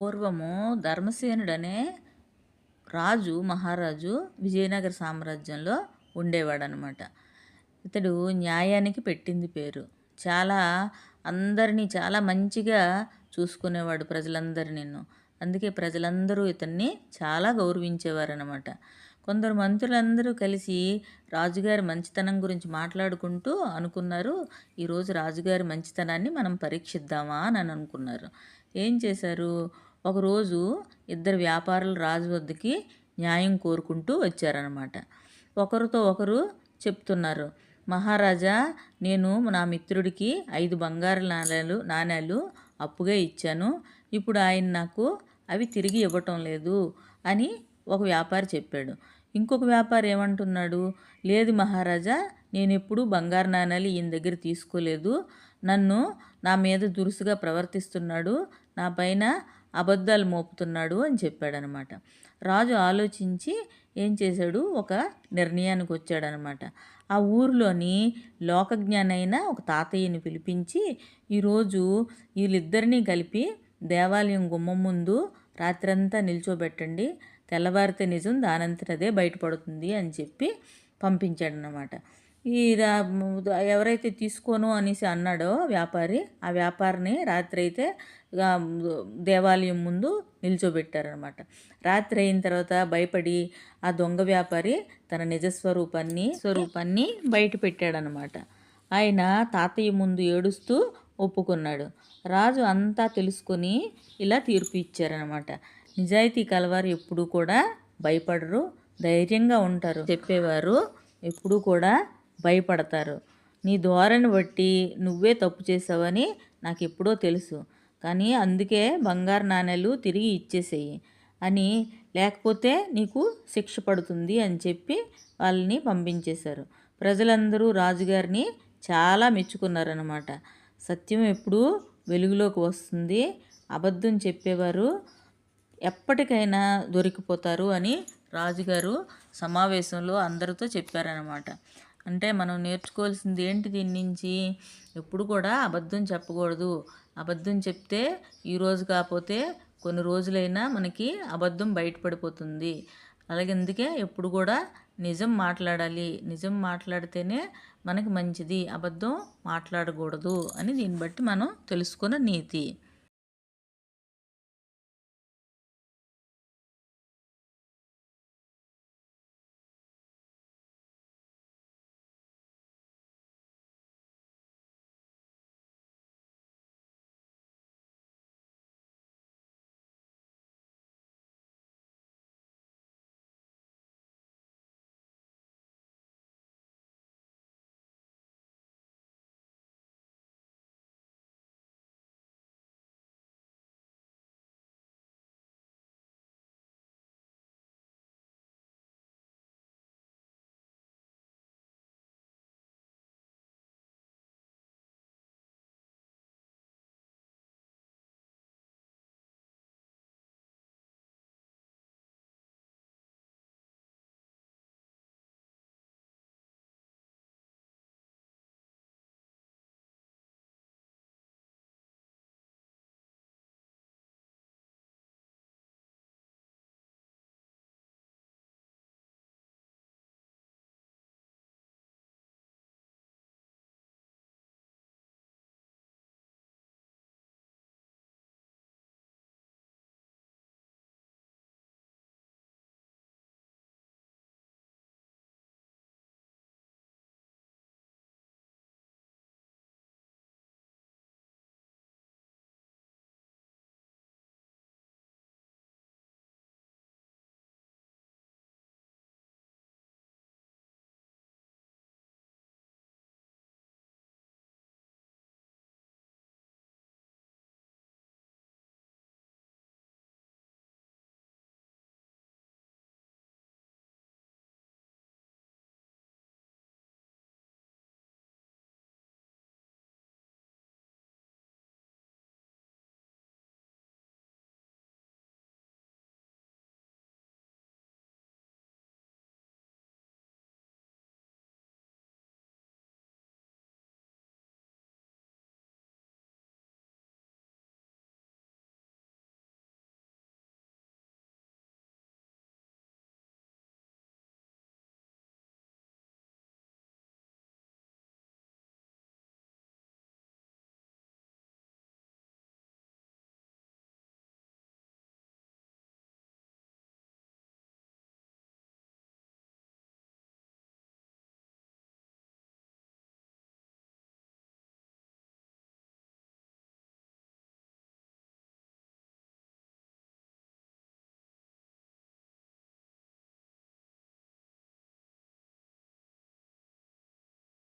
పూర్వము ధర్మసేనుడనే మహారాజు విజయనగర సామ్రాజ్యంలో ఉండేవాడనమాట. ఇతడు న్యాయానికి పెట్టింది పేరు. చాలా అందరినీ చాలా మంచిగా చూసుకునేవాడు ప్రజలందరినీను. అందుకే ప్రజలందరూ ఇతన్ని చాలా గౌరవించేవారనమాట. కొందరు మంత్రులందరూ కలిసి రాజుగారి మంచితనం గురించి మాట్లాడుకుంటూ అనుకున్నారు, ఈరోజు రాజుగారి మంచితనాన్ని మనం పరీక్షిద్దామా అని అనుకున్నారు. ఏం చేశారు, ఒకరోజు ఇద్దరు వ్యాపారులు రాజు వద్దకి న్యాయం కోరుకుంటూ వచ్చారనమాట. ఒకరితో ఒకరు చెప్తున్నారు, మహారాజా, నేను నా మిత్రుడికి 5 బంగారు నాణేలు అప్పుగా ఇచ్చాను. ఇప్పుడు ఆయన నాకు అవి తిరిగి ఇవ్వటం లేదు అని ఒక వ్యాపారి చెప్పాడు. ఇంకొక వ్యాపారి ఏమంటున్నాడు, లేదు మహారాజా, నేను ఎప్పుడు బంగారు నాణేలు ఈయన దగ్గర తీసుకోలేదు. నా మీద దురుసుగా ప్రవర్తిస్తున్నాడు, నా పైన అబద్ధాలు మోపుతున్నాడు అని చెప్పాడనమాట. రాజు ఆలోచించి ఏం చేశాడు, ఒక నిర్ణయానికి వచ్చాడనమాట. ఆ ఊరిలోని లోకజ్ఞానైన ఒక తాతయ్యని పిలిపించి, ఈరోజు వీళ్ళిద్దరినీ కలిపి దేవాలయం గుమ్మం ముందు రాత్రంతా నిల్చోబెట్టండి, తెల్లవారితే నిజం దానంతటదే బయటపడుతుంది అని చెప్పి పంపించాడనమాట. ఈ ఎవరైతే తీసుకోను అనేసి అన్నాడో వ్యాపారి, ఆ వ్యాపారిని రాత్రి అయితే దేవాలయం ముందు నిల్చోబెట్టారనమాట. రాత్రి అయిన తర్వాత భయపడి ఆ దొంగ వ్యాపారి తన స్వరూపాన్ని బయట పెట్టాడనమాట. ఆయన తాతయ్య ముందు ఏడుస్తూ ఒప్పుకున్నాడు. రాజు అంతా తెలుసుకొని ఇలా తీర్పు ఇచ్చారనమాట. నిజాయితీ కలవారు ఎప్పుడూ కూడా భయపడరు, ధైర్యంగా ఉంటారు. చెప్పేవారు ఎప్పుడూ కూడా భయపడతారు. నీ ధోరణి బట్టి నువ్వే తప్పు చేసావని నాకు ఎప్పుడో తెలుసు, కానీ అందుకే బంగారు నాణేలు తిరిగి ఇచ్చేసేయి అని, లేకపోతే నీకు శిక్ష పడుతుంది అని చెప్పి వాళ్ళని పంపించేశారు. ప్రజలందరూ రాజుగారిని చాలా మెచ్చుకున్నారన్నమాట. సత్యం ఎప్పుడూ వెలుగులోకి వస్తుంది, అబద్ధం చెప్పేవారు ఎప్పటికైనా దొరికిపోతారు అని రాజుగారు సమావేశంలో అందరితో చెప్పారనమాట. అంటే మనం నేర్చుకోవాల్సింది ఏంటి దీని నుంచి, ఎప్పుడు కూడా అబద్ధం చెప్పకూడదు. అబద్ధం చెప్తే ఈరోజు కాకపోతే కొన్ని రోజులైనా మనకి అబద్ధం బయటపడిపోతుంది. అలాగే అందుకే ఎప్పుడు కూడా నిజం మాట్లాడాలి. నిజం మాట్లాడితేనే మనకి మంచిది, అబద్ధం మాట్లాడకూడదు అని దీన్ని బట్టి మనం తెలుసుకున్న నీతి.